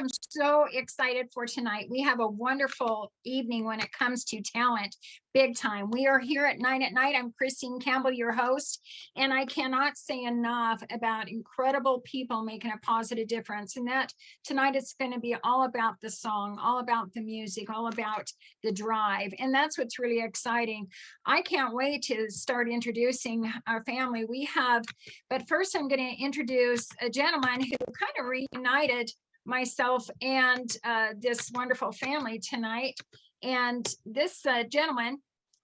am so excited for tonight. We have a wonderful evening when it comes to talent, big time. We are here at 9 at Night. I'm Christine Campbell, your host, and I cannot say enough about incredible people making a positive difference. And that tonight it's going to be all about the song, all about the music, all about the drive. And that's what's really exciting. I can't wait to start introducing our family. But first I'm going to introduce a gentleman who kind of reunited myself and this wonderful family tonight. And this gentleman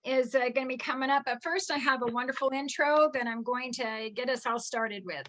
is going to be coming up. But first I have a wonderful intro that I'm going to get us all started with.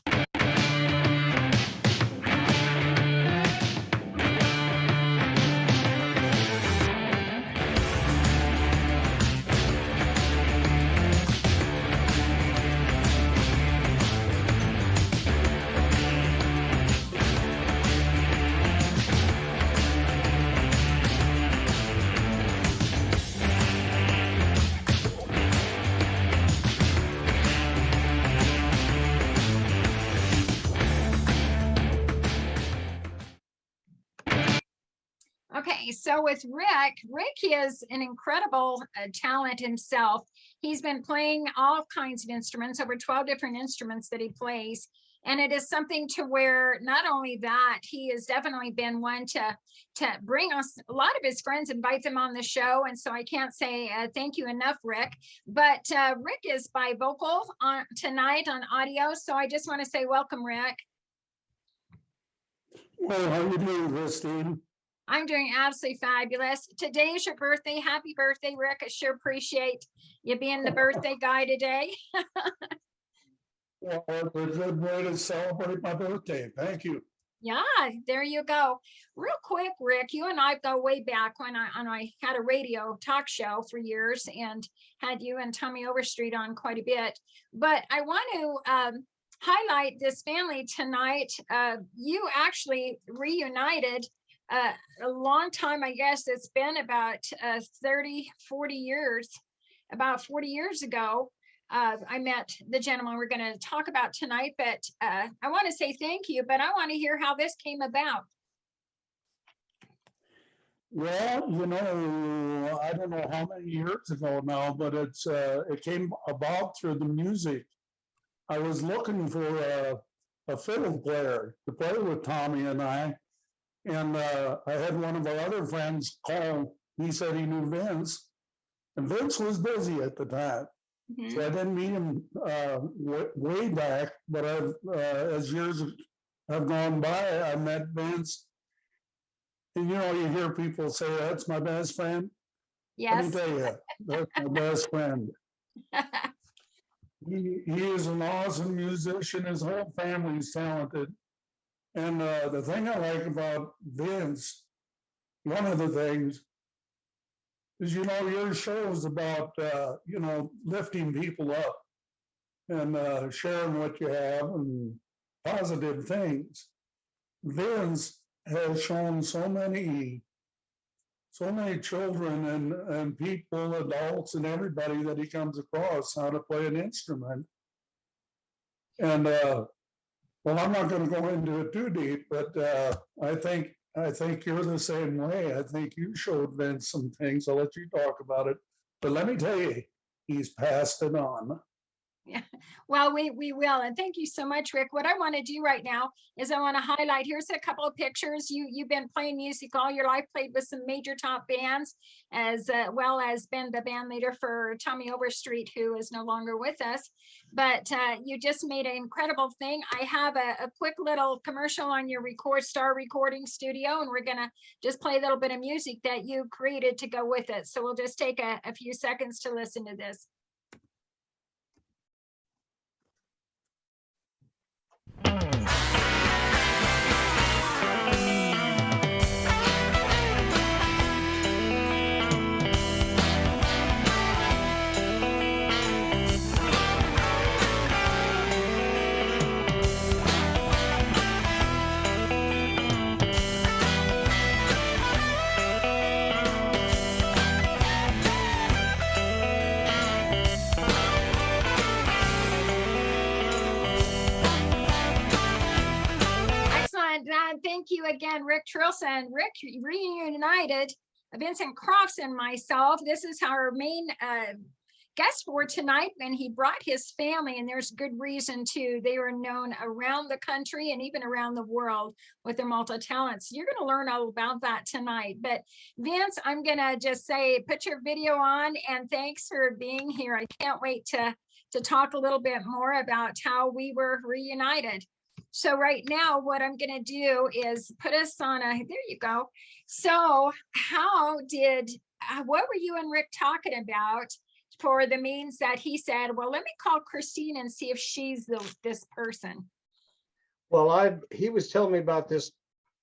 Okay, so with Rick is an incredible talent himself. He's been playing all kinds of instruments, over 12 different instruments that he plays. And it is something to where not only that, he has definitely been one to bring us a lot of his friends, invite them on the show. And so I can't say thank you enough, Rick. But Rick is bivocal tonight on audio. So I just want to say welcome, Rick. Well, how are you doing, Christine? I'm doing absolutely fabulous. Today is your birthday. Happy birthday, Rick. I sure appreciate you being the birthday guy today. Well, it's a good way to celebrate my birthday. Thank you. Yeah, there you go. Real quick, Rick, you and I go way back when I had a radio talk show for years and had you and Tommy Overstreet on quite a bit. But I want to highlight this family tonight. You actually reunited a long time. I guess it's been about 40 years. About 40 years ago, I met the gentleman we're going to talk about tonight, but I want to say thank you, but I want to hear how this came about. Well, you know, I don't know how many years ago now, but it came about through the music. I was looking for a fiddle player to play with Tommy and I. And I had one of our other friends call. He said he knew Vince, and Vince was busy at the time. Mm-hmm. So I didn't meet him way back, but as years have gone by, I met Vince. And you know, you hear people say, "That's my best friend." Yes. Let me tell you, that's my best friend. He is an awesome musician. His whole family is talented. And the thing I like about Vince, one of the things is, you know, your show is about, you know, lifting people up and sharing what you have and positive things. Vince has shown so many children and people, adults and everybody that he comes across how to play an instrument. And well, I'm not going to go into it too deep, but I think you're the same way. I think you showed Vince some things. I'll let you talk about it. But let me tell you, he's passed it on. Yeah, well, we will. And thank you so much, Rick. What I want to do right now is I want to highlight, here's a couple of pictures. You've been playing music all your life, played with some major top bands, as well as been the band leader for Tommy Overstreet, who is no longer with us. But you just made an incredible thing. I have a quick little commercial on your Star Recording Studio, and we're going to just play a little bit of music that you created to go with it. So we'll just take a few seconds to listen to this. thank you again, Rick Trilson. Rick reunited Vincent Crofts and myself. This is our main guest for tonight, and he brought his family, and there's good reason too. They are known around the country and even around the world with their multi-talents. You're going to learn all about that tonight. But Vince, I'm going to just say, put your video on, and thanks for being here. I can't wait to talk a little bit more about how we were reunited. So right now, what I'm going to do is put us on a, there you go. So how did, what were you and Rick talking about for the means that he said, well, let me call Christine and see if she's this person? Well, he was telling me about this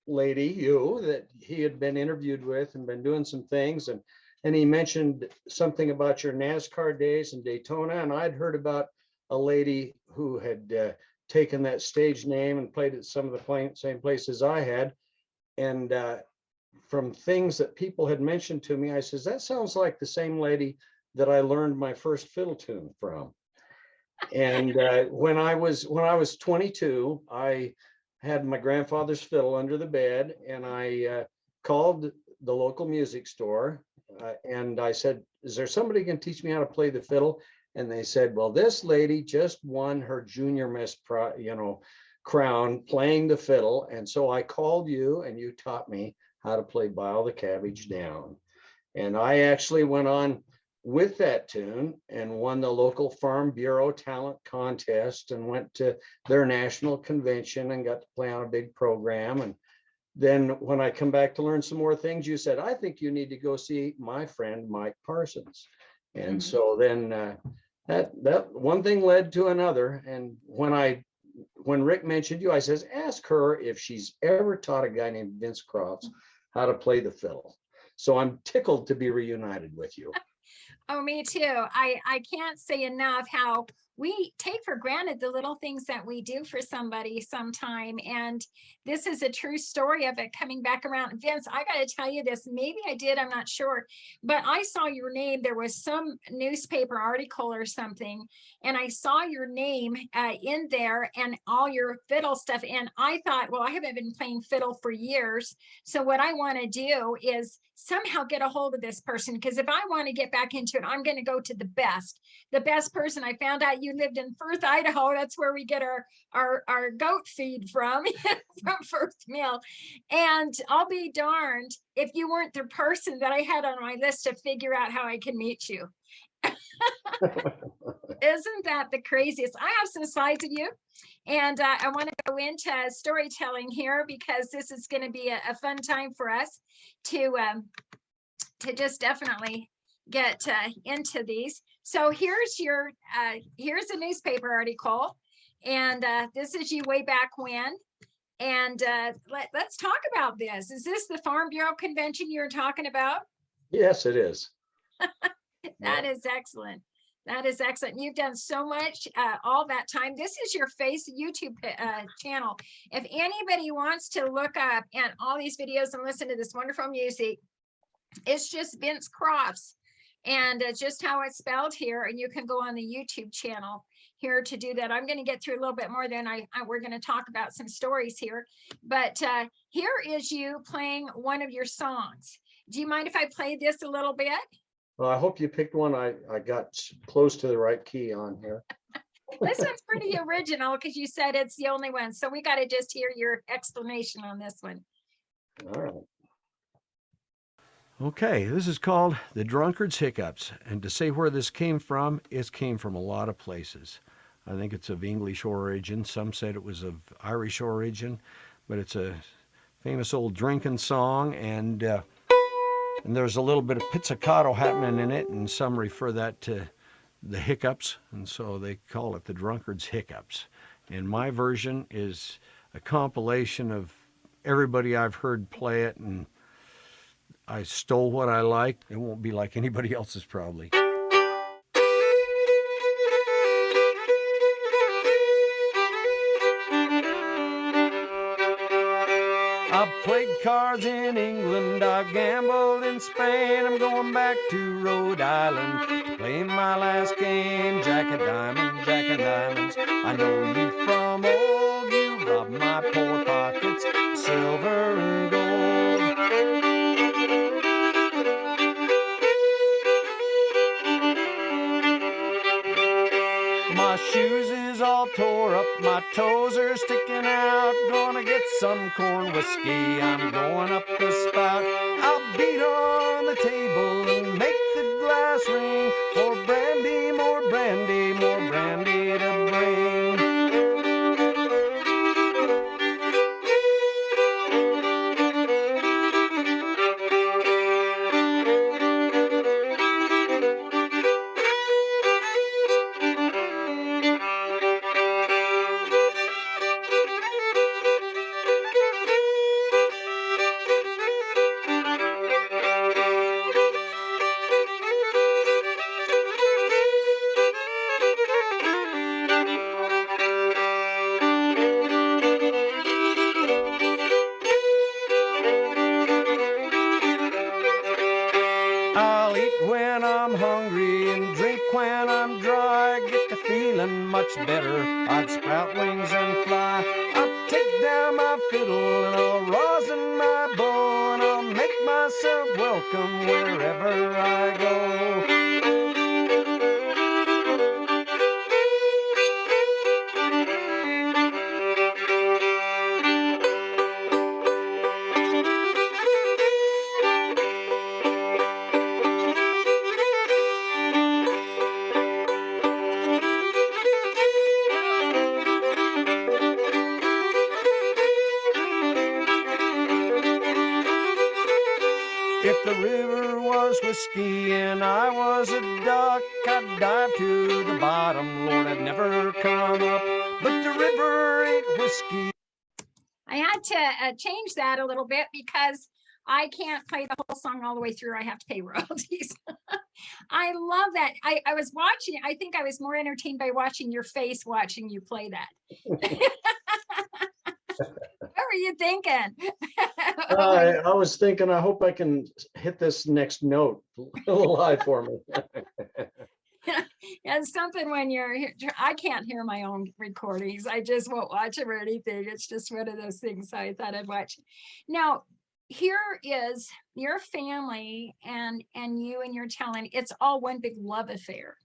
lady, that he had been interviewed with and been doing some things. And he mentioned something about your NASCAR days in Daytona. And I'd heard about a lady who had taken that stage name and played at some of the same places I had. And from things that people had mentioned to me, I says, that sounds like the same lady that I learned my first fiddle tune from. And when I was 22, I had my grandfather's fiddle under the bed, and I called the local music store and I said, is there somebody who can teach me how to play the fiddle? And they said, well, this lady just won her junior miss crown playing the fiddle. And so I called you, and you taught me how to play Bile the Cabbage Down. And I actually went on with that tune and won the local Farm Bureau talent contest and went to their national convention and got to play on a big program. And then when I come back to learn some more things, you said, I think you need to go see my friend Mike Parsons. And so then that one thing led to another. And when Rick mentioned you, I says, ask her if she's ever taught a guy named Vince Crofts how to play the fiddle. So I'm tickled to be reunited with you. Oh, me too. I can't say enough how we take for granted the little things that we do for somebody sometime. And this is a true story of it coming back around. Vince, I got to tell you this, maybe I did, I'm not sure, but I saw your name. There was some newspaper article or something, and I saw your name in there and all your fiddle stuff. And I thought, well, I haven't been playing fiddle for years. So what I want to do is somehow get a hold of this person, because if I want to get back into it, I'm going to go to the best person. I found out you lived in Firth, Idaho. That's where we get our goat feed from Firth Mill. And I'll be darned if you weren't the person that I had on my list to figure out how I can meet you. Isn't that the craziest? I have some slides of you, and I want to go into storytelling here, because this is going to be a fun time for us to just definitely get into these. So here's your here's a newspaper article, and this is you way back when. And let's talk about this. Is this the Farm Bureau convention you're talking about? Yes, it is. That is excellent. That is excellent. You've done so much all that time. This is your YouTube channel. If anybody wants to look up and all these videos and listen to this wonderful music, it's just Vince Crofts, and just how it's spelled here. And you can go on the YouTube channel here to do that. I'm going to get through a little bit more than we're going to talk about some stories here. But here is you playing one of your songs. Do you mind if I play this a little bit? Well, I hope you picked one. I got close to the right key on here. This one's pretty original, because you said it's the only one. So we got to just hear your explanation on this one. All right. Okay, this is called The Drunkard's Hiccups. And to say where this came from, it came from a lot of places. I think it's of English origin. Some said it was of Irish origin, but it's a famous old drinking song, and there's a little bit of pizzicato happening in it, and some refer that to the hiccups, and so they call it The Drunkard's Hiccups. And my version is a compilation of everybody I've heard play it, and I stole what I liked. It won't be like anybody else's probably. I've played cards in England, I've gambled in Spain, I'm going back to Rhode Island, playing my last game, Jack of Diamonds, Jack of Diamonds. I know you from old, you robbed my poor pockets, silver and gold. My shoes is all tore up, my toes are sticking out. Gonna get some corn whiskey, I'm going up the spout. I'll beat on the table and make the glass ring for brandy, more brandy, more brandy to bring. I'll eat when I'm hungry and drink when I'm dry. Get to feeling much better, I'd sprout wings and fly. I'll take down my fiddle and I'll rosin my bow, and I'll make myself welcome wherever I go. If the river was whiskey and I was a duck, I'd dive to the bottom, Lord, I'd never come up. But the river ain't whiskey. I had to change that a little bit because I can't play the whole song all the way through. I have to pay royalties. I love that. I was watching, I think I was more entertained by watching your face watching you play that. What were you thinking? I was thinking, I hope I can hit this next note a little high for me. It's something when I can't hear my own recordings. I just won't watch them or anything. It's just one of those things I thought I'd watch. Now, here is your family and you and your talent. It's all one big love affair.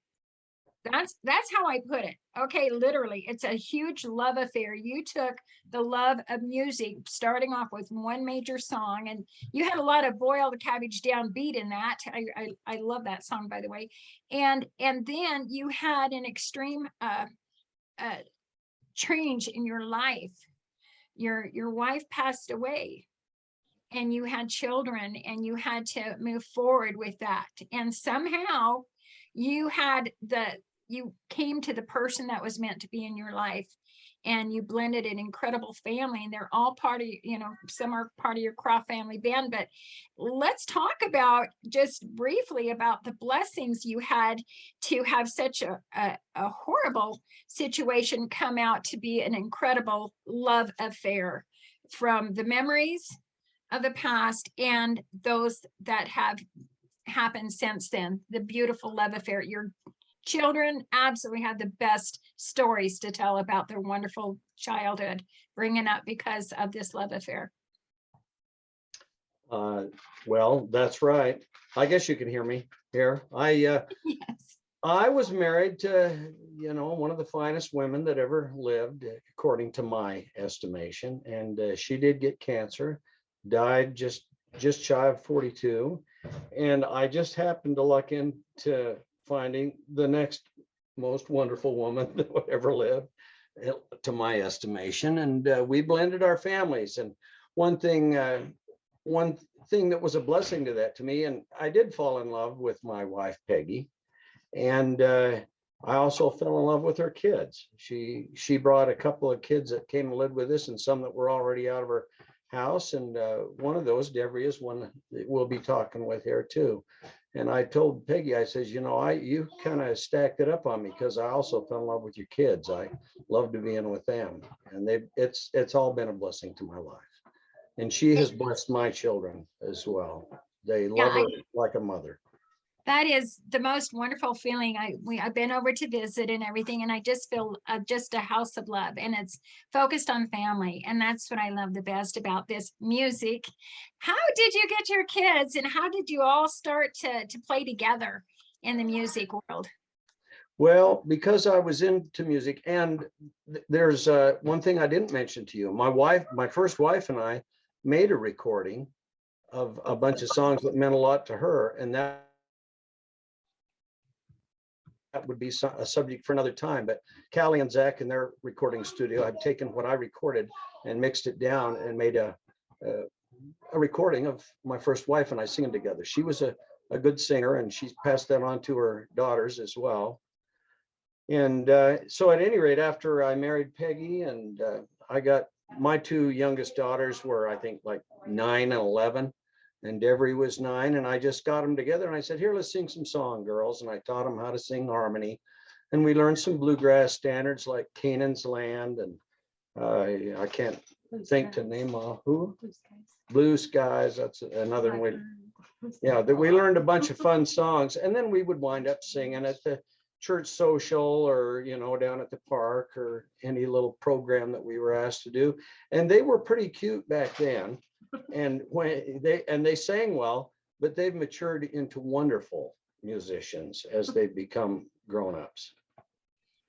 That's how I put it. Okay, literally, it's a huge love affair. You took the love of music, starting off with one major song, and you had a lot of boil the cabbage down beat in that. I love that song, by the way. And then you had an extreme change in your life. Your wife passed away, and you had children, and you had to move forward with that. And somehow you came to the person that was meant to be in your life, and you blended an incredible family, and they're all part of, some are part of your Crofts Family Band. But let's talk about, just briefly, about the blessings you had to have such a horrible situation come out to be an incredible love affair, from the memories of the past and those that have happened since then. The beautiful love affair. Your children absolutely have the best stories to tell about their wonderful childhood bringing up because of this love affair. Well, that's right. I guess you can hear me here. Yes. I was married to, one of the finest women that ever lived, according to my estimation. And she did get cancer, died just shy of 42. And I just happened to luck into finding the next most wonderful woman that would ever live, to my estimation. And we blended our families. And one thing that was a blessing to me, and I did fall in love with my wife, Peggy. And I also fell in love with her kids. She brought a couple of kids that came and lived with us, and some that were already out of her house. And one of those, Deborah, is one that we'll be talking with here too. And I told Peggy, I says, you kind of stacked it up on me, because I also fell in love with your kids. I love to be in with them, and it's all been a blessing to my life. And she has blessed my children as well. They love her like a mother. That is the most wonderful feeling. I've been over to visit and everything, and I just feel just a house of love, and it's focused on family. And that's what I love the best about this music. How did you get your kids, and how did you all start to play together in the music world? Well, because I was into music, and there's one thing I didn't mention to you. My first wife and I made a recording of a bunch of songs that meant a lot to her, and that would be a subject for another time. But Callie and Zach in their recording studio had taken what I recorded and mixed it down and made a recording of my first wife and I singing together. She was a good singer, and she's passed that on to her daughters as well. And so at any rate, after I married Peggy, and I got my two youngest daughters were, I think, like 9 and 11, and Devery was 9, and I just got them together and I said, here, let's sing some song, girls. And I taught them how to sing harmony, and we learned some bluegrass standards like Canaan's Land, and I can't think to name who? Blue Skies, that's another one. Yeah, that we learned a bunch of fun songs, and then we would wind up singing at the church social, or down at the park, or any little program that we were asked to do. And they were pretty cute back then, and they sang well, but they've matured into wonderful musicians as they've become grown-ups.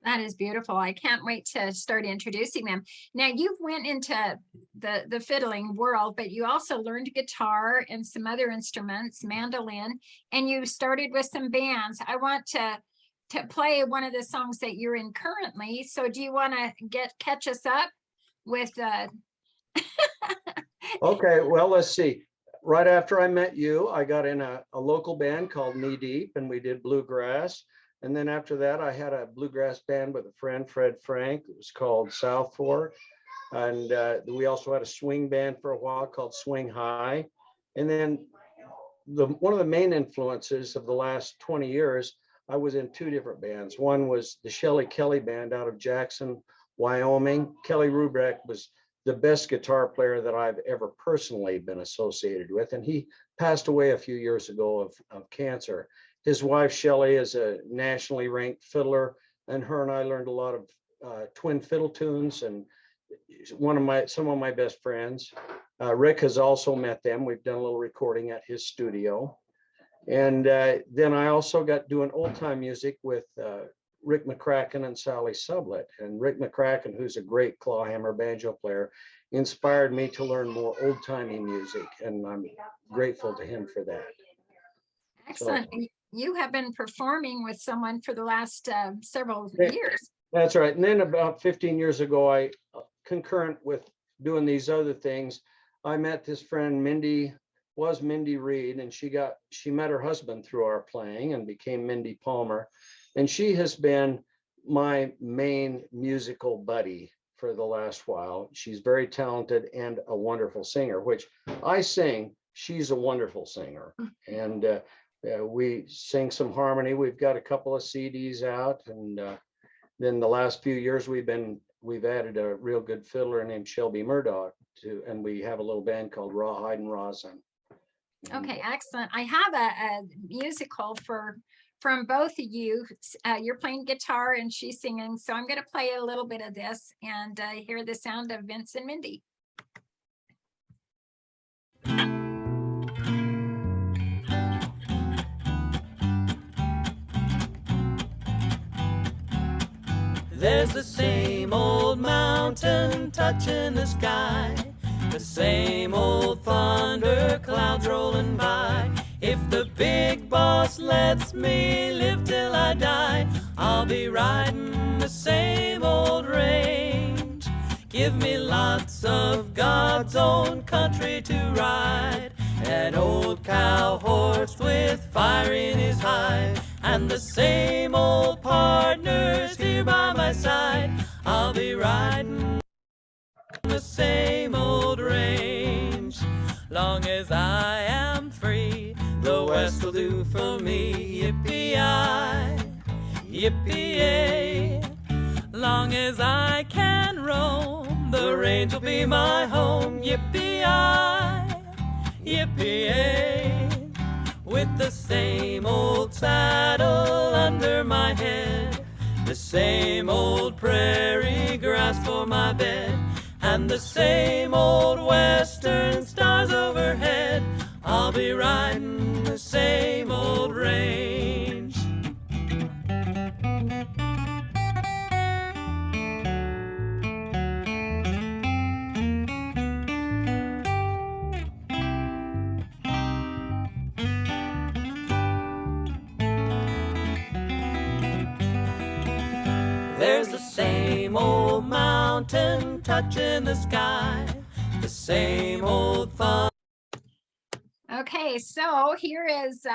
That is beautiful. I can't wait to start introducing them. Now, you've went into the fiddling world, but you also learned guitar and some other instruments, mandolin, and you started with some bands. I want to play one of the songs that you're in currently. So do you want to catch us up with Okay, well, let's see. Right after I met you, I got in a local band called Knee Deep, and we did bluegrass. And then after that, I had a bluegrass band with a friend, Fred Frank. It was called South Fork. And we also had a swing band for a while called Swing High. And then one of the main influences of the last 20 years, I was in two different bands. One was the Shelley Kelly Band out of Jackson, Wyoming. Kelly Rubrek was the best guitar player that I've ever personally been associated with. And he passed away a few years ago of cancer. His wife, Shelley, is a nationally ranked fiddler, and her and I learned a lot of twin fiddle tunes, and some of my best friends. Rick has also met them. We've done a little recording at his studio. And then I also got doing old time music with Rick McCracken and Sally Sublett. And Rick McCracken, who's a great clawhammer banjo player, inspired me to learn more old timey music, and I'm grateful to him for that. Excellent. So, you have been performing with someone for the last several years. That's right. And then about 15 years ago, I, concurrent with doing these other things, I met this friend, Mindy Reed, and she met her husband through our playing and became Mindy Palmer. And she has been my main musical buddy for the last while. She's very talented and a wonderful singer, which I sing. She's a wonderful singer. And we sing some harmony. We've got a couple of CDs out, and then the last few years we've added a real good fiddler named Shelby Murdoch and we have a little band called Rawhide and Rosin. Okay, excellent. I have a musical from both of you. You're playing guitar and she's singing, so I'm going to play a little bit of this and hear the sound of Vince and Mindy. There's the same old mountain touching the sky, the same old thunder clouds rolling by. If the big boss lets me live till I die, I'll be riding the same old range. Give me lots of God's own country to ride, an old cow horse with fire in his hide, and the same old partners here by my side. I'll be riding the same old range. Long as I am free, the West will do for me. Yippee-yi, yippee-yay. Long as I can roam, the range will be my home. Yippee-yi, yippee-yay. with the same old saddle under my head, the same old prairie grass for my bed, and the same old western stars overhead. I'll be riding the same old range. There's the same old mountain touching the sky, the same old fun. Okay, so here is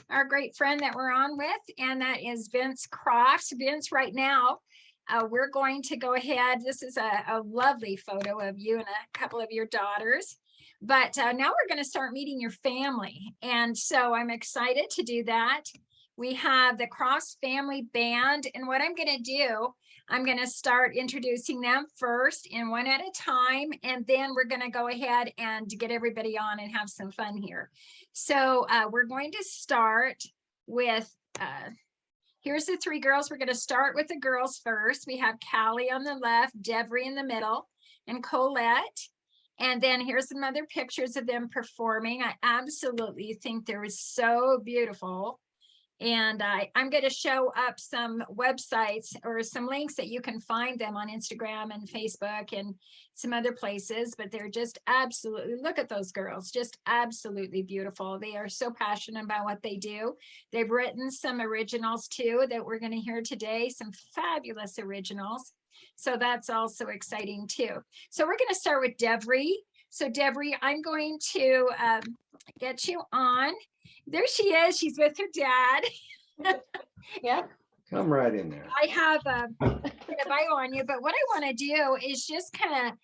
our great friend that we're on with, and that is Vince Crofts. Vince, right now, we're going to go ahead. This is a lovely photo of you and a couple of your daughters. But now we're going to start meeting your family. And so I'm excited to do that. We have the Crofts Family Band. And what I'm going to do, I'm going to start introducing them first and one at a time. And then we're going to go ahead and get everybody on and have some fun here. So we're going to start with, here's the three girls. We're going to start with the girls first. We have Callie on the left, Devery in the middle, and Colette. And then here's some other pictures of them performing. I absolutely think they're so beautiful. And I'm going to show up some websites or some links that you can find them on Instagram and Facebook and some other places, but they're just absolutely, look at those girls, just absolutely beautiful. They are so passionate about what they do. They've written some originals too that we're going to hear today, some fabulous originals. So that's also exciting too. So we're going to start with Devery. So Devery, I'm going to get you on. There she is. She's with her dad. Yeah. Come right in there. I have a bio on you, but what I want to do is just kind of,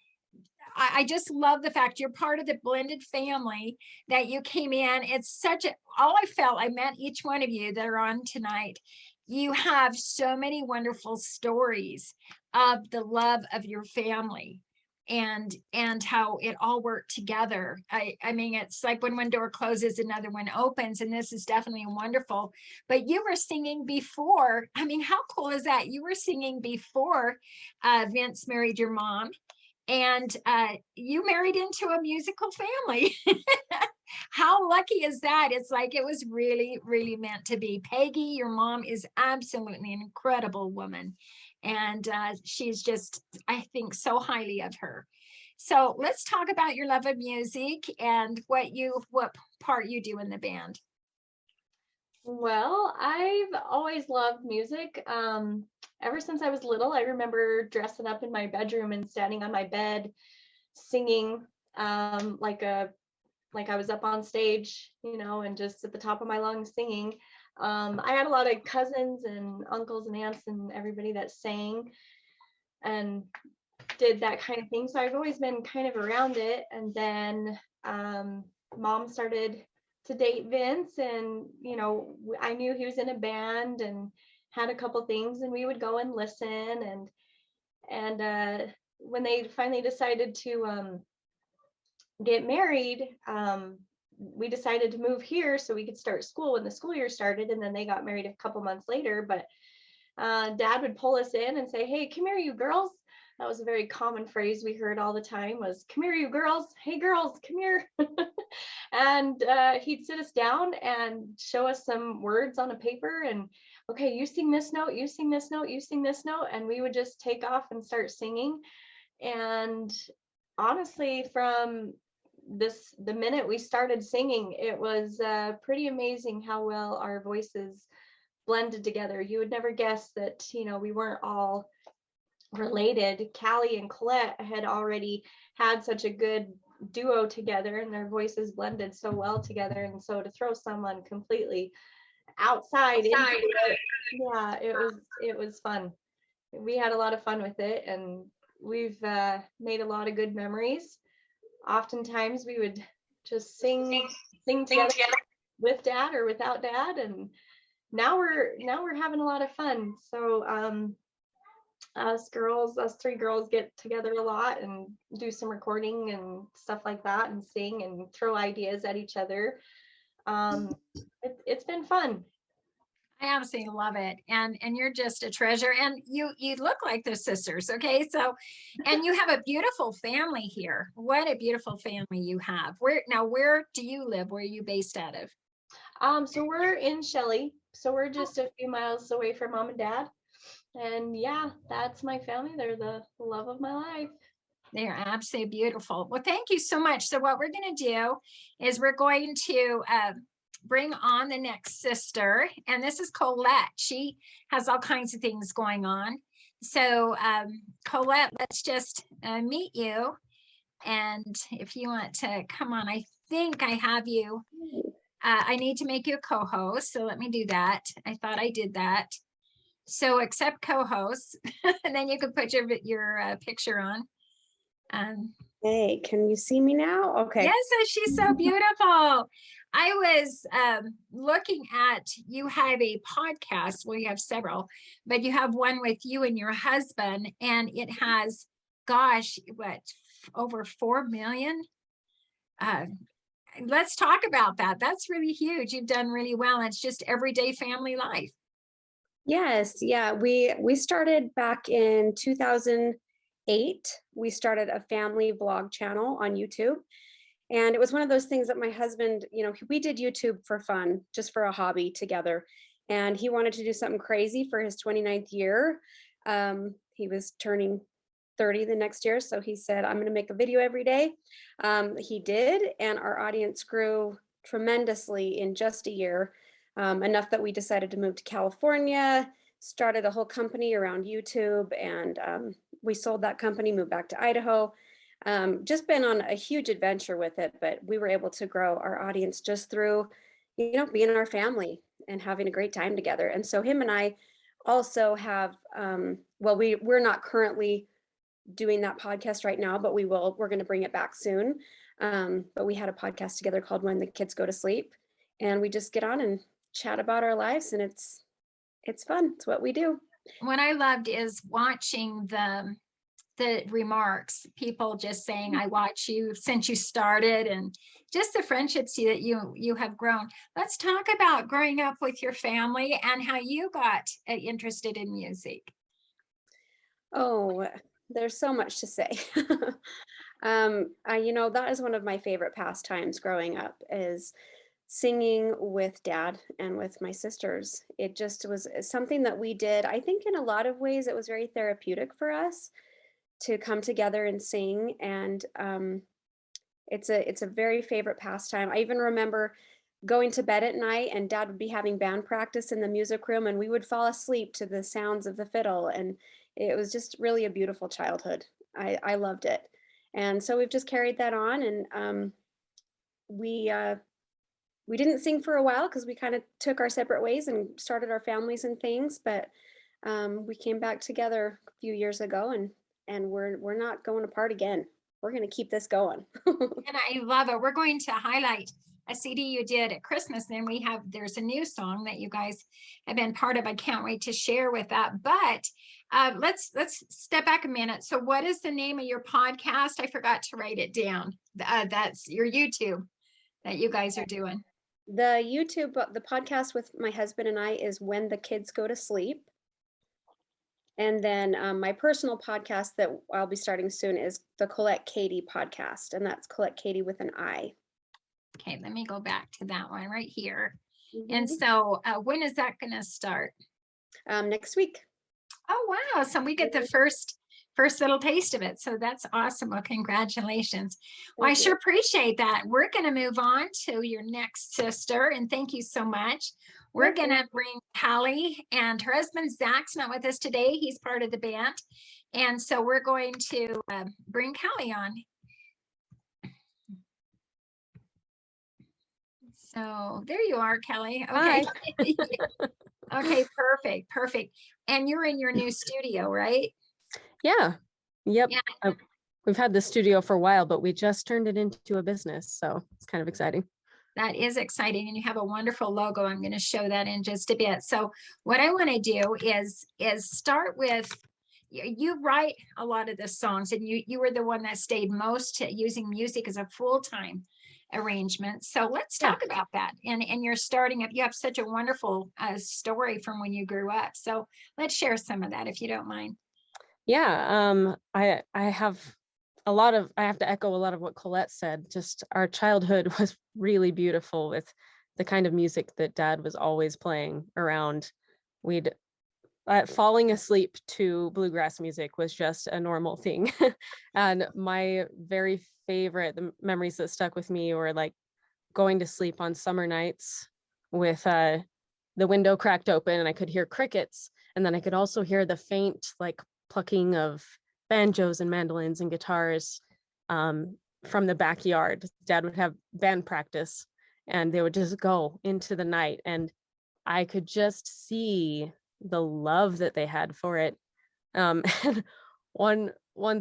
I just love the fact you're part of the blended family, that you came in. It's such a, all I felt, I met each one of you that are on tonight. You have so many wonderful stories of the love of your family and how it all worked together. I mean, it's like when one door closes, another one opens, and this is definitely wonderful. But you were singing before. I mean, how cool is that? You were singing before Vince married your mom, and you married into a musical family. How lucky is that? It's like it was really, really meant to be. Peggy, your mom, is absolutely an incredible woman. And she's just, I think so highly of her. So let's talk about your love of music and what part you do in the band. Well, I've always loved music. Ever since I was little, I remember dressing up in my bedroom and standing on my bed singing like I was up on stage, you know, and just at the top of my lungs singing. I had a lot of cousins and uncles and aunts and everybody that sang and did that kind of thing. So I've always been kind of around it. And then mom started to date Vince, and, you know, I knew he was in a band and had a couple things, and we would go and listen. And when they finally decided to get married, we decided to move here so we could start school when the school year started, and then they got married a couple months later. But dad would pull us in and say, "Hey, come here, you girls." That was a very common phrase we heard all the time, was "Come here, you girls. Hey, girls, come here." And he'd sit us down and show us some words on a paper, and, "Okay, you sing this note, you sing this note, you sing this note," and we would just take off and start singing. And honestly, from the minute we started singing, it was pretty amazing how well our voices blended together. You would never guess that, you know, we weren't all related. Callie and Colette had already had such a good duo together, and their voices blended so well together. And so to throw someone completely outside into it, yeah, it was fun. We had a lot of fun with it, and we've made a lot of good memories. Oftentimes we would just sing together with dad or without dad, and now we're having a lot of fun. So us three girls get together a lot and do some recording and stuff like that, and sing and throw ideas at each other. It's been fun. I absolutely love it. And you're just a treasure. And you look like they're sisters. Okay. So, and you have a beautiful family here. What a beautiful family you have. Where do you live? Where are you based out of? So we're in Shelley. So we're just a few miles away from mom and dad. And yeah, that's my family. They're the love of my life. They are absolutely beautiful. Well, thank you so much. So what we're going to do is we're going to bring on the next sister, and this is Colette. She has all kinds of things going on. So Colette, let's just meet you. And if you want to come on, I think I have you. I need to make you a co-host. So let me do that. I thought I did that. So accept co-host, and then you can put your picture on. Hey, can you see me now? Okay. Yes, she's so beautiful. I was looking at, you have a podcast, well, you have several, but you have one with you and your husband, and it has, gosh, what, over 4 million? Let's talk about that. That's really huge. You've done really well. It's just everyday family life. Yes, yeah. We started back in 2008. We started a family vlog channel on YouTube. And it was one of those things that my husband, we did YouTube for fun, just for a hobby together. And he wanted to do something crazy for his 29th year. He was turning 30 the next year. So he said, I'm going to make a video every day. He did. And our audience grew tremendously in just a year, enough that we decided to move to California, started a whole company around YouTube. And we sold that company, moved back to Idaho. Just been on a huge adventure with it, but we were able to grow our audience just through, being our family and having a great time together. And so him and I also have, we're not currently doing that podcast right now, but we're going to bring it back soon. But we had a podcast together called When the Kids Go to Sleep, and we just get on and chat about our lives, and it's fun. It's what we do. What I loved is watching the remarks, people just saying, I watch you since you started, and just the friendships that you have grown. Let's talk about growing up with your family and how you got interested in music. Oh, there's so much to say. That is one of my favorite pastimes growing up, is singing with Dad and with my sisters. It just was something that we did. I think in a lot of ways it was very therapeutic for us to come together and sing. And it's a very favorite pastime. I even remember going to bed at night, and Dad would be having band practice in the music room, and we would fall asleep to the sounds of the fiddle. And it was just really a beautiful childhood. I loved it. And so we've just carried that on. And we didn't sing for a while because we kind of took our separate ways and started our families and things. But we came back together a few years ago, and we're not going apart again. We're going to keep this going. And I love it. We're going to highlight a CD you did at Christmas. Then there's a new song that you guys have been part of. I can't wait to share with that. But let's step back a minute. So what is the name of your podcast? I forgot to write it down. That's your YouTube that you guys are doing. The podcast with my husband and I is When the Kids Go to Sleep. And then my personal podcast that I'll be starting soon is the Colette Katie podcast. And that's Colette Katie with an I. Okay, let me go back to that one right here. Mm-hmm. And so when is that going to start? Next week. Oh, wow. So we get the first little taste of it. So that's awesome. Well, congratulations. Well, I sure appreciate that. We're going to move on to your next sister. And thank you so much. We're going to bring Callie, and her husband Zach's not with us today. He's part of the band. And so we're going to bring Callie on. So there you are, Kelly. Okay. Okay, perfect. And you're in your new studio, right? Yeah. Yep. Yeah. We've had the studio for a while, but we just turned it into a business. So it's kind of exciting. That is exciting. And you have a wonderful logo. I'm going to show that in just a bit. So what I want to do is start with, you write a lot of the songs, and you were the one that stayed most using music as a full-time arrangements. So let's talk about that. And you're starting up, you have such a wonderful story from when you grew up. So let's share some of that if you don't mind. Yeah, I have I have to echo a lot of what Colette said. Just our childhood was really beautiful with the kind of music that Dad was always playing around. We'd falling asleep to bluegrass music was just a normal thing. And my very favorite, the memories that stuck with me were like going to sleep on summer nights with the window cracked open and I could hear crickets. And then I could also hear the faint like plucking of banjos and mandolins and guitars from the backyard. Dad would have band practice and they would just go into the night. And I could just see the love that they had for it. And one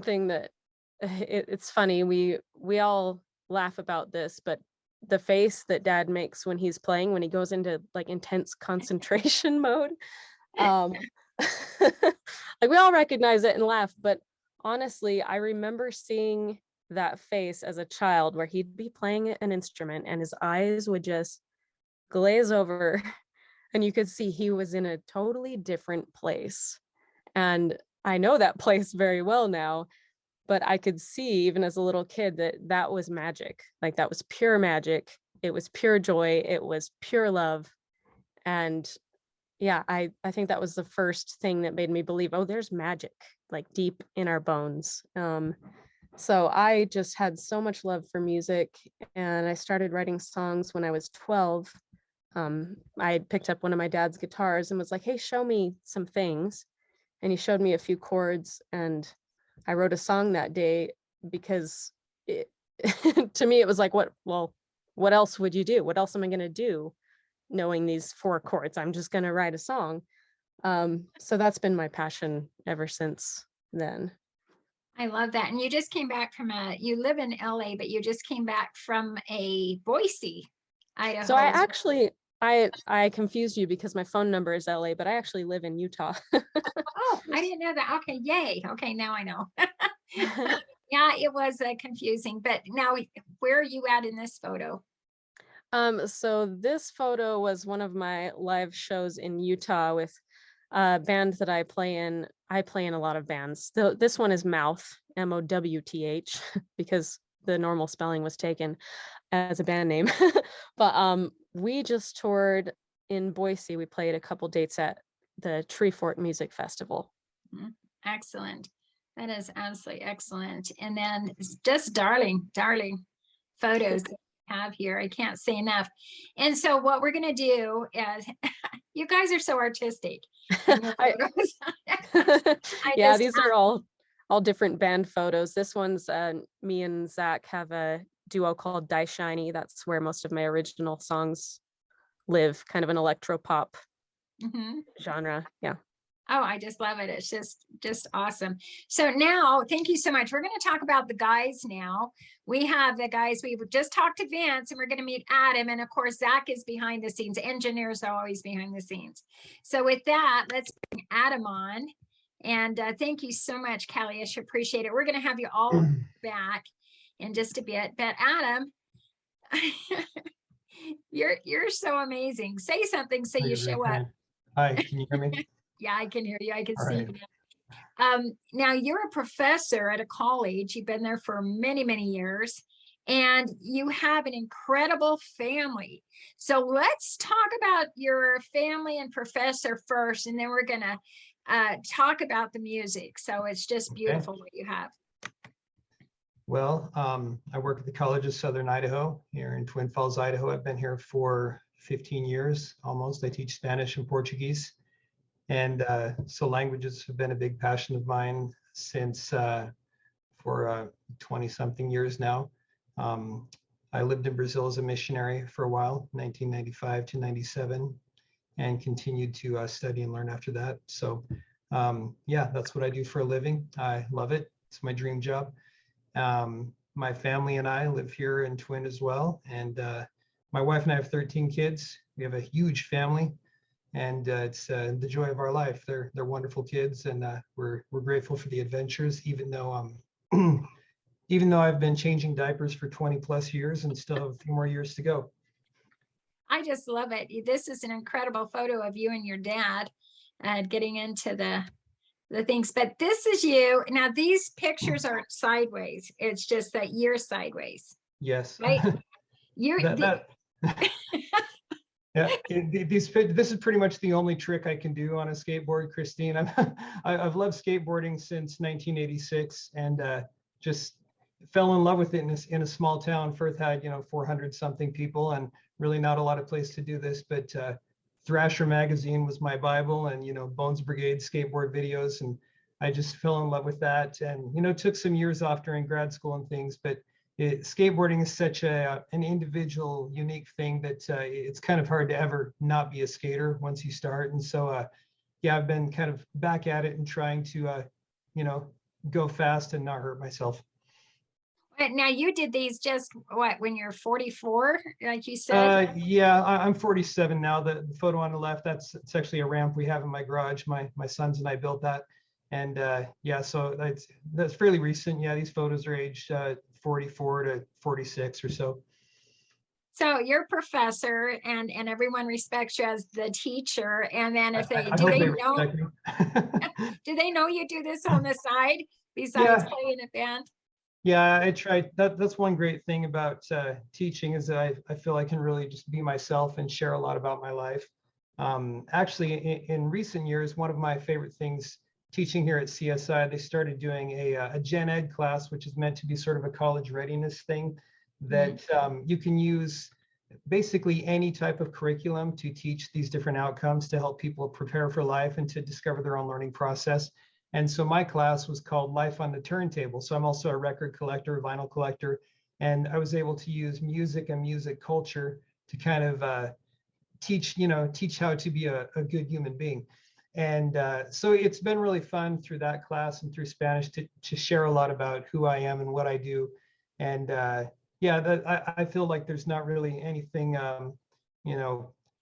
thing that it's funny, we all laugh about this, but the face that Dad makes when he's playing, when he goes into like intense concentration mode, like we all recognize it and laugh, but honestly, I remember seeing that face as a child where he'd be playing an instrument and his eyes would just glaze over and you could see he was in a totally different place. And I know that place very well now, but I could see even as a little kid that that was magic. Like that was pure magic. It was pure joy. It was pure love. And yeah, I think that was the first thing that made me believe, oh, there's magic like deep in our bones. So I just had so much love for music and I started writing songs when I was 12. I picked up one of my dad's guitars and was like, hey, show me some things. And he showed me a few chords and I wrote a song that day because to me, it was like, what else would you do? What else am I going to do? Knowing these 4 chords, I'm just going to write a song. So that's been my passion ever since then. I love that. And you just came back from you live in LA, but you just came back from a Boise, Idaho. So I actually, I confused you because my phone number is LA, but I actually live in Utah. Oh, I didn't know that. Okay, yay. Okay, now I know. Yeah, it was confusing, but now where are you at in this photo? So this photo was one of my live shows in Utah with a band that I play in. I play in a lot of bands. This one is Mouth, MOWTH, because the normal spelling was taken as a band name. But we just toured in Boise. We played a couple dates at the Treefort Music Festival. Excellent. That is absolutely excellent. And then just darling photos that we have here. I can't say enough. And so what we're going to do is, you guys are so artistic. Yeah, these are all different band photos. This one's me and Zach have a duo called Die Shiny. That's where most of my original songs live, kind of an electro pop genre. Yeah. Oh, I just love it. It's just awesome. So now, thank you so much. We're going to talk about the guys now. We have the guys, we just talked to Vince and we're going to meet Adam. And of course, Zach is behind the scenes. Engineers are always behind the scenes. So with that, let's bring Adam on. And thank you so much, Callie. I appreciate it. We're going to have you all back in just a bit. But Adam, you're so amazing. Say something so you show up. Hi, can you hear me? Yeah, I can hear you. I can All see right. you now. Now you're a professor at a college. You've been there for many, many years, and you have an incredible family. So let's talk about your family and professor first, and then we're gonna talk about the music. So it's just beautiful what you have. Well, I work at the College of Southern Idaho here in Twin Falls, Idaho. I've been here for 15 years almost. I teach Spanish and Portuguese. And so languages have been a big passion of mine since for 20 something years now. I lived in Brazil as a missionary for a while, 1995 to 97, and continued to study and learn after that. So yeah, that's what I do for a living. I love it. It's my dream job. My family and I live here in Twin as well. And my wife and I have 13 kids. We have a huge family. And it's the joy of our life. They're wonderful kids, and we're grateful for the adventures. Even though even though I've been changing diapers for 20 plus years and still have a few more years to go. I just love it. This is an incredible photo of you and your dad getting into the things, but this is you. Now these pictures are sideways. It's just that you're sideways, Yes. right? You're Yeah, this is pretty much the only trick I can do on a skateboard, Christine. I've loved skateboarding since 1986 and just fell in love with it in a small town. Firth had, 400 something people and really not a lot of place to do this, but Thrasher magazine was my Bible and, Bones Brigade skateboard videos. And I just fell in love with that and, took some years off during grad school and things, but skateboarding is such an individual, unique thing that it's kind of hard to ever not be a skater once you start. And so, yeah, I've been kind of back at it and trying to, go fast and not hurt myself. now you did these just when you're 44, like you said? Yeah, I'm 47 now. The photo on the left, it's actually a ramp we have in my garage. My sons and I built that. And yeah, so that's fairly recent. Yeah, these photos are aged 44 to 46 or so. So you're a professor and everyone respects you as the teacher. And then if I hope they respect me. do they know you do this on the side besides playing a band? Yeah, I tried. That's one great thing about teaching is that I feel I can really just be myself and share a lot about my life. Actually, in recent years, one of my favorite things teaching here at CSI, they started doing a gen ed class, which is meant to be sort of a college readiness thing that you can use basically any type of curriculum to teach these different outcomes to help people prepare for life and to discover their own learning process. And so my class was called Life on the Turntable. So I'm also a record collector, vinyl collector, and I was able to use music and music culture to kind of teach how to be a good human being. And so it's been really fun through that class and through Spanish to share a lot about who I am and what I do. And yeah, I feel like there's not really anything,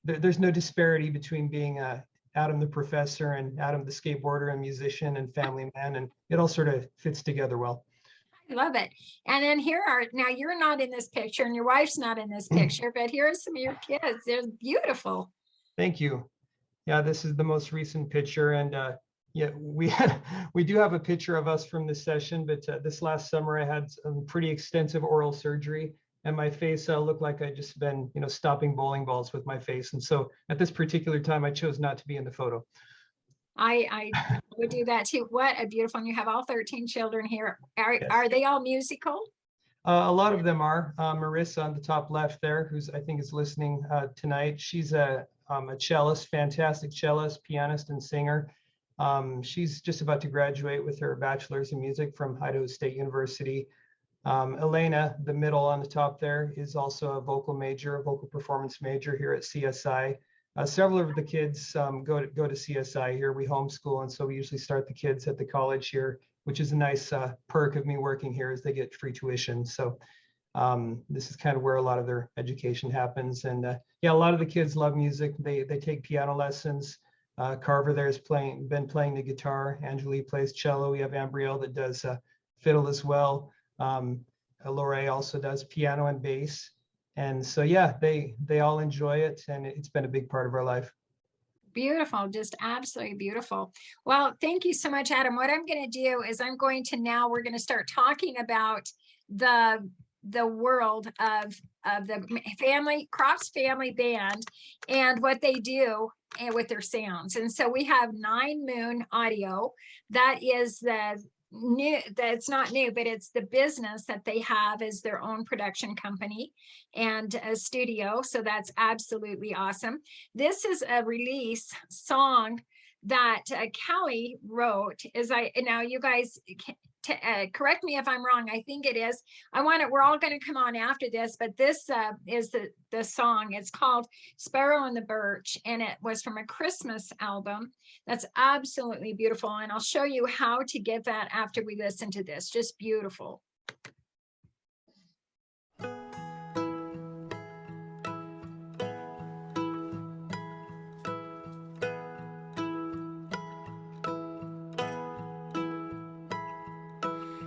there's no disparity between being Adam the professor and Adam the skateboarder and musician and family man, and it all sort of fits together well. I love it. And then now you're not in this picture and your wife's not in this picture, but here are some of your kids. They're beautiful. Thank you. Yeah, this is the most recent picture, and yeah, we do have a picture of us from this session, but this last summer I had some pretty extensive oral surgery, and my face looked like I'd just been, stopping bowling balls with my face. And so at this particular time, I chose not to be in the photo. I would do that too. What a beautiful, and you have all 13 children here. Are they all musical? A lot of them are. Marissa on the top left there, who's I think is listening tonight. She's a cellist, fantastic cellist, pianist, and singer. She's just about to graduate with her bachelor's in music from Idaho State University. Elena, the middle on the top there, is also a vocal performance major here at CSI. Several of the kids go to CSI here. We homeschool, and so we usually start the kids at the college here, which is a nice perk of me working here, is they get free tuition. So this is kind of where a lot of their education happens. And yeah, a lot of the kids love music. They take piano lessons. Carver there has been playing the guitar. Angelique plays cello. We have Ambrielle that does fiddle as well. Lorraine also does piano and bass. And so, yeah, they all enjoy it, and it's been a big part of our life. Beautiful, just absolutely beautiful. Well, thank you so much, Adam. What I'm going to do is we're going to start talking about the world of the Crofts Family Band and what they do with their sounds. And so we have 9 Moon Audio. That is that's not new, but it's the business that they have as their own production company and a studio. So that's absolutely awesome. This is a release song that Callie wrote. Now you guys correct me if I'm wrong. I think it is. We're all going to come on after this, but this is the song. It's called Sparrow and the Birch, and it was from a Christmas album. That's absolutely beautiful. And I'll show you how to get that after we listen to this. Just beautiful.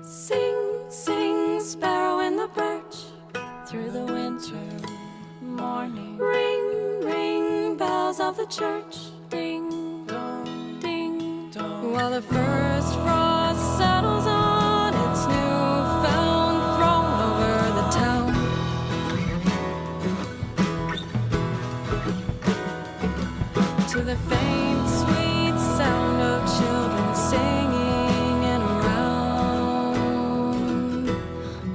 Sing, sing, through the winter morning. Ring, ring, bells of the church. Ding dong, ding dong. While the first frost settles on its newfound throne over the town. To the faint, sweet sound of children singing in a round.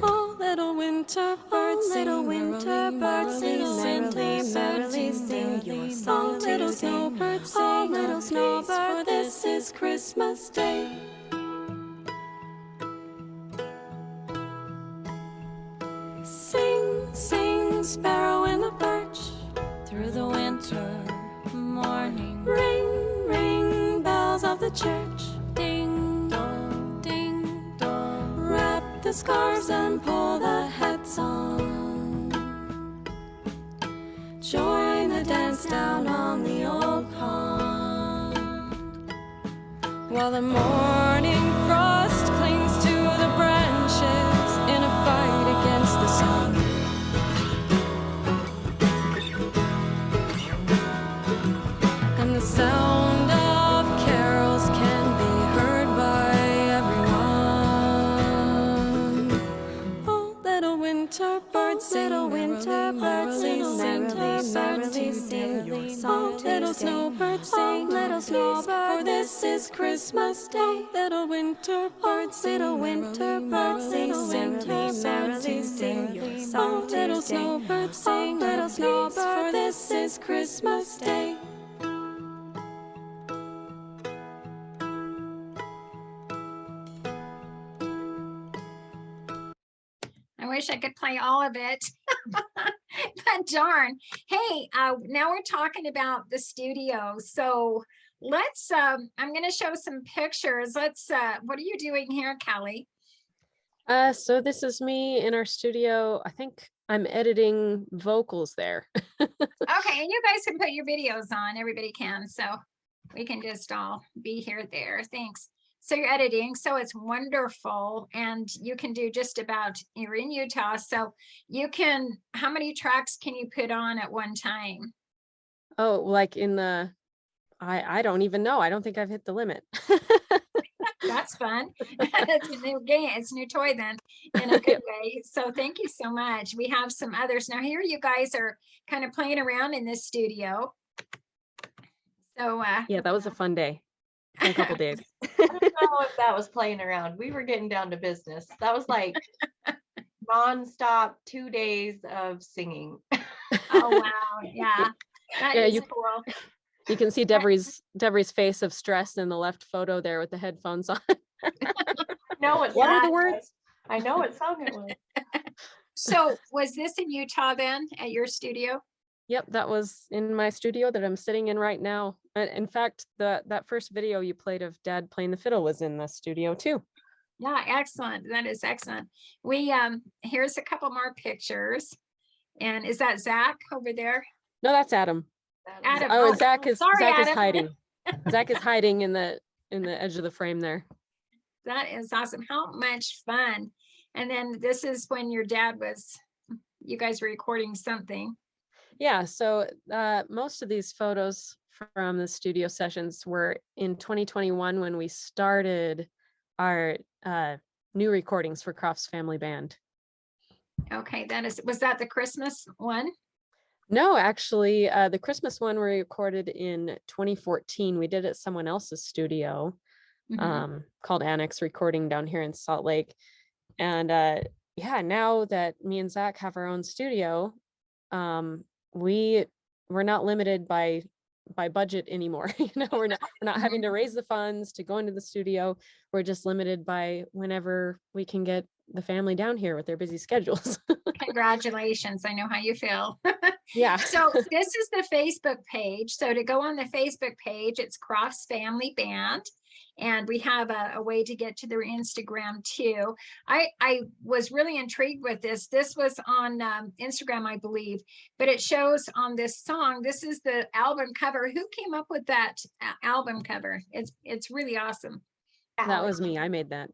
Oh, little winter birds, little winter birds, merrily, merrily sing your song. Little snowbird, sing, little snowbird, for this is Christmas Day. Sing, sing, sparrow in the birch, through the winter morning. Ring, ring, bells of the church. Ding dong, ding dong. Wrap the scarves and pull the hats on. Join the dance down on the old pond. While the morning frost clings to the branches in a fight against the sun. And the sound of carols can be heard by everyone. Oh, little winter birds, little winter birds, little merrily, merrily sing your song. Oh, little snowbirds, sing, little snowbird, for this is Christmas Day. Little winter birds, little winter birds, little merrily, merrily sing your song. Oh, little snowbirds, sing, little snowbird, for this is Christmas Day. I wish I could play all of it, but darn. Hey, now we're talking about the studio. So let's, I'm going to show some pictures. Let's, what are you doing here, Kelly? So this is me in our studio. I think I'm editing vocals there. Okay, and you guys can put your videos on. Everybody can, so we can just all be here there. Thanks. So you're editing, so it's wonderful, and you can do just about, you're in Utah, so you can, how many tracks can you put on at one time? Oh, like in the, I don't even know. I don't think I've hit the limit. That's fun. It's a new game. It's a new toy then, in a good way. So thank you so much. We have some others. Now here you guys are kind of playing around in this studio. So Yeah, that was a fun day. A couple days. I don't know if that was playing around. We were getting down to business. That was like nonstop 2 days of singing. oh wow, yeah. That Yeah, is you- cool. You can see Deborah's face of stress in the left photo there with the headphones on. No, what What are song the it words? was. I know what song it was. So was this in Utah then at your studio? Yep, that was in my studio that I'm sitting in right now. And in fact, that first video you played of Dad playing the fiddle was in the studio too. Yeah, excellent. That is excellent. We here's a couple more pictures. And is that Zach over there? No, that's Adam. Adam. Oh, Zach is sorry, Zach is Adam. hiding. Zach is hiding in the edge of the frame there. That is awesome. How much fun. And then this is when your dad was, you guys were recording something. Yeah, so most of these photos from the studio sessions were in 2021 when we started our new recordings for Crofts Family Band. Okay, was that the Christmas one? No, actually, the Christmas one we recorded in 2014. We did it at someone else's studio called Annex Recording down here in Salt Lake. And yeah, now that me and Zach have our own studio, we're not limited by budget anymore. We're not having to raise the funds to go into the studio. We're just limited by whenever we can get the family down here with their busy schedules. Congratulations. I know how you feel. Yeah. So this is the Facebook page. So to go on the Facebook page, it's Crofts Family Band. And we have a way to get to their Instagram too. I was really intrigued with this. This was on Instagram, I believe, but it shows on this song. This is the album cover. Who came up with that album cover? It's really awesome. That was me. I made that.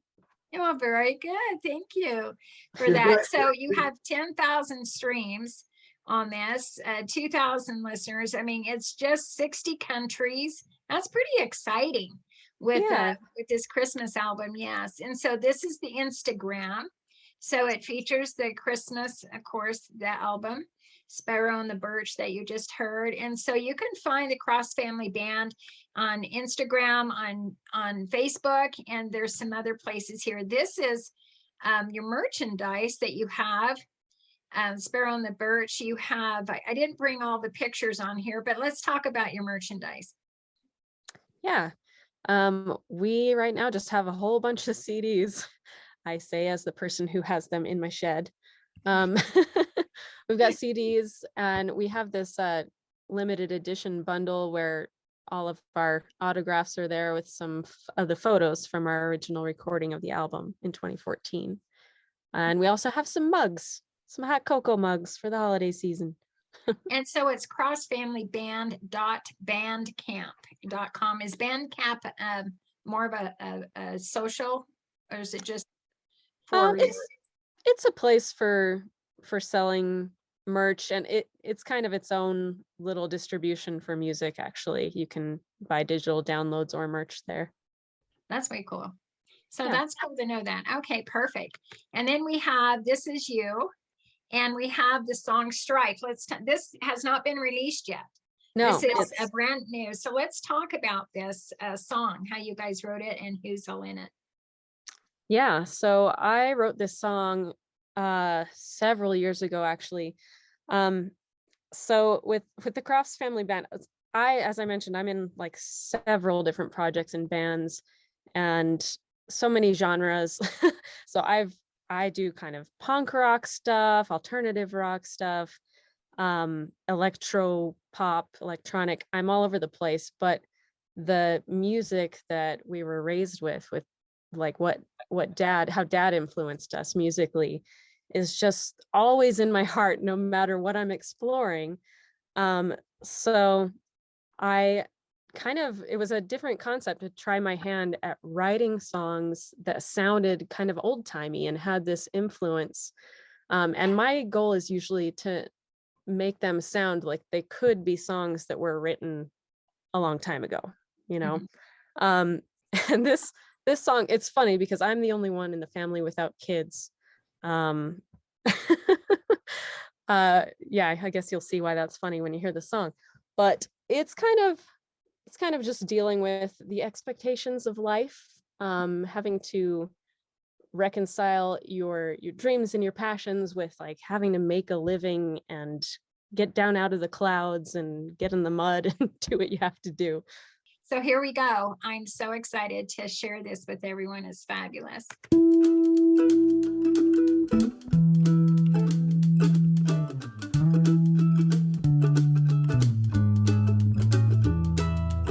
Well, very good. Thank you for You that. got- So you have 10,000 streams on this, 2,000 listeners. I mean, it's just 60 countries. That's pretty exciting Yeah. with this Christmas album. Yes. And so this is the Instagram. So it features the Christmas, of course, the album, Sparrow and the Birch that you just heard. And so you can find the Crofts Family Band on Instagram, on Facebook, and there's some other places here. This is your merchandise that you have. Sparrow and the Birch, you have, I didn't bring all the pictures on here, but let's talk about your merchandise. Yeah. We right now just have a whole bunch of CDs. I say as the person who has them in my shed. We've got CDs, and we have this limited edition bundle where all of our autographs are there with some of the photos from our original recording of the album in 2014. And we also have some mugs, some hot cocoa mugs for the holiday season. And so it's crossfamilyband.bandcamp.com. Is Bandcamp more of a social, or is it just for It's a place for selling merch, and it's kind of its own little distribution for music. Actually, you can buy digital downloads or merch there. That's way cool. So Yeah. that's cool to know that. Okay, perfect. And then we have This Is You, and we have the song Strife. This has not been released yet. No, This is a it's- brand new. So let's talk about this song, how you guys wrote it and who's all in it. Yeah, so I wrote this song several years ago, actually. So with the Crofts Family Band, as I mentioned, I'm in like several different projects and bands and so many genres. So I do kind of punk rock stuff, alternative rock stuff, electro pop, electronic. I'm all over the place, but the music that we were raised with like how dad influenced us musically is just always in my heart, no matter what I'm exploring. So it was a different concept to try my hand at writing songs that sounded kind of old timey and had this influence. And my goal is usually to make them sound like they could be songs that were written a long time ago, you know? And this song, it's funny because I'm the only one in the family without kids. Yeah, I guess you'll see why that's funny when you hear the song. But it's kind of just dealing with the expectations of life, having to reconcile your dreams and your passions with like having to make a living and get down out of the clouds and get in the mud and do what you have to do. So here we go. I'm so excited to share this with everyone. It's fabulous.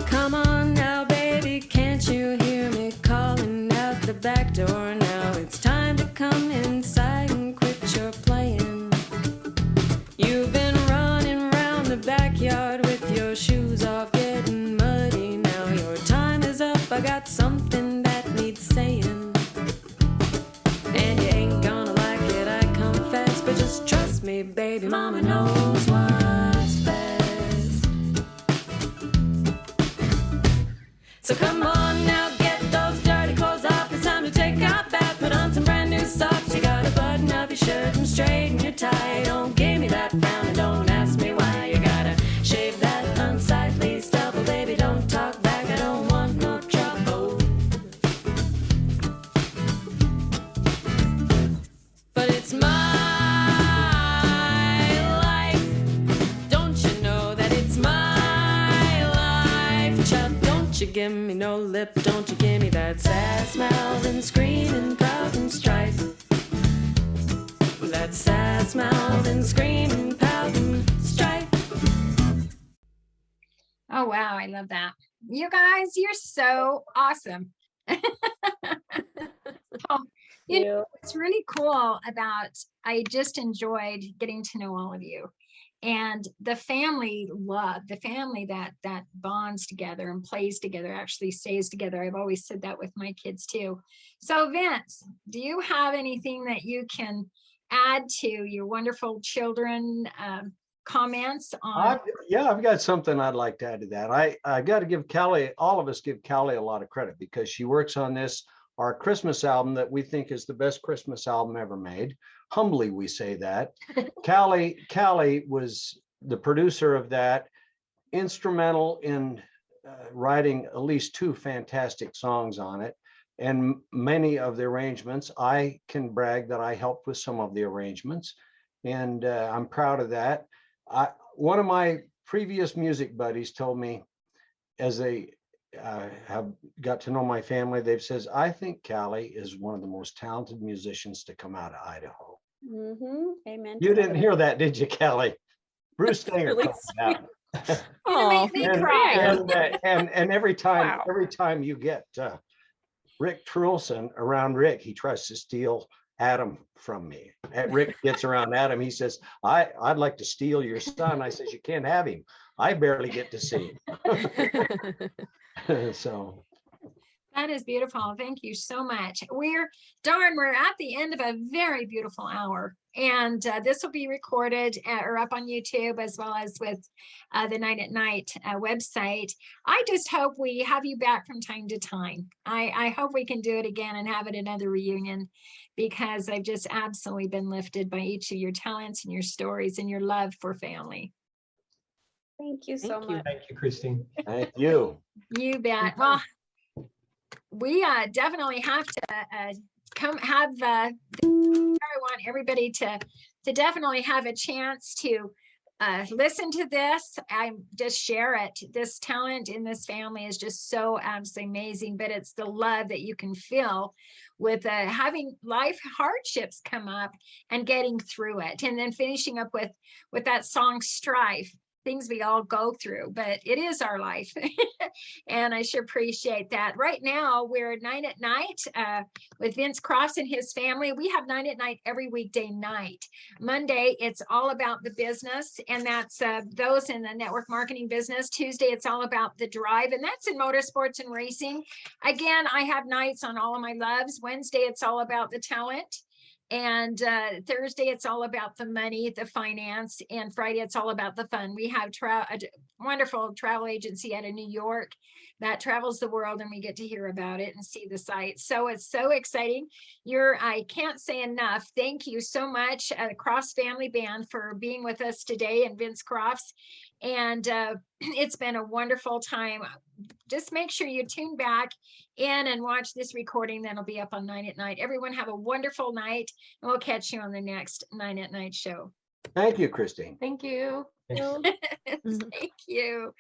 Come on now, baby, can't you hear me calling out the back door now? It's time to come inside and quit your playing. You've been running around the backyard with your shoes off, getting muddy now. Your time is up, I got something that needs saying. And you ain't gonna like it, I confess, but just trust me, baby, mama knows what's best. So come on now, get those dirty clothes off. It's time to take a bath, put on some brand new socks. You gotta button up your shirt and straighten your tie. Don't give me that frown and don't ask me why. You gotta shave that unsightly stubble, baby. Don't talk back, I don't want no trouble. But it's my life. Don't you know that it's my life? Chuck, don't you give me no lip, don't you give me that sass mouth and screaming, pout and strife. That sass mouth and screaming, pout and strife. Oh, wow. I love that. You guys, you're so awesome. So, you know, what's really cool about, I just enjoyed getting to know all of you. And the family love, the family that bonds together and plays together, actually stays together. I've always said that with my kids too. So Vince, do you have anything that you can add to your wonderful children comments on? Yeah, I've got something I'd like to add to that. I got to give Callie, all of us give Callie a lot of credit because she works on this, our Christmas album that we think is the best Christmas album ever made. Humbly, we say that. Callie was the producer of that, instrumental in writing at least 2 fantastic songs on it. And many of the arrangements, I can brag that I helped with some of the arrangements, and I'm proud of that. One of my previous music buddies told me, as they have got to know my family, they've says, I think Callie is one of the most talented musicians to come out of Idaho. Amen. You didn't hear that, did you, Callie? Bruce Stanger really told me that. You're gonna make me cry. And every time, Wow. every time you get Rick Trulson around Rick, he tries to steal Adam from me. Rick gets around Adam, he says, I'd like to steal your son. I says, you can't have him. I barely get to see him. So That is beautiful. Thank you so much. We're at the end of a very beautiful hour. And this will be recorded or up on YouTube, as well as with the 9atNight website. I just hope we have you back from time to time. I hope we can do it again and have it another reunion, because I've just absolutely been lifted by each of your talents and your stories and your love for family. Thank you so Thank you. much. Thank you, Christine. thank you. You bet. Well, we definitely have to come have I want everybody to definitely have a chance to listen to this. I just share it. This talent in this family is just so absolutely amazing, but it's the love that you can feel with having life hardships come up and getting through it, and then finishing up with that song Strife, things we all go through, but it is our life. And I sure appreciate that. Right now, we're at 9atNight with Vince Crofts and his family. We have 9atNight every weekday night. Monday, it's all about the business, and that's those in the network marketing business. Tuesday, it's all about the drive, and that's in motorsports and racing. Again, I have nights on all of my loves. Wednesday, it's all about the talent. And Thursday, it's all about the money, the finance, and Friday, it's all about the fun. We have a wonderful travel agency out of New York that travels the world, and we get to hear about it and see the sights. So it's so exciting. I can't say enough. Thank you so much, the Crofts Family Band, for being with us today, and Vince Crofts. And it's been a wonderful time. Just make sure you tune back in and watch this recording that'll be up on 9atNight. Everyone have a wonderful night, and we'll catch you on the next 9atNight show. Thank you, Christine. Thank you. Thank you.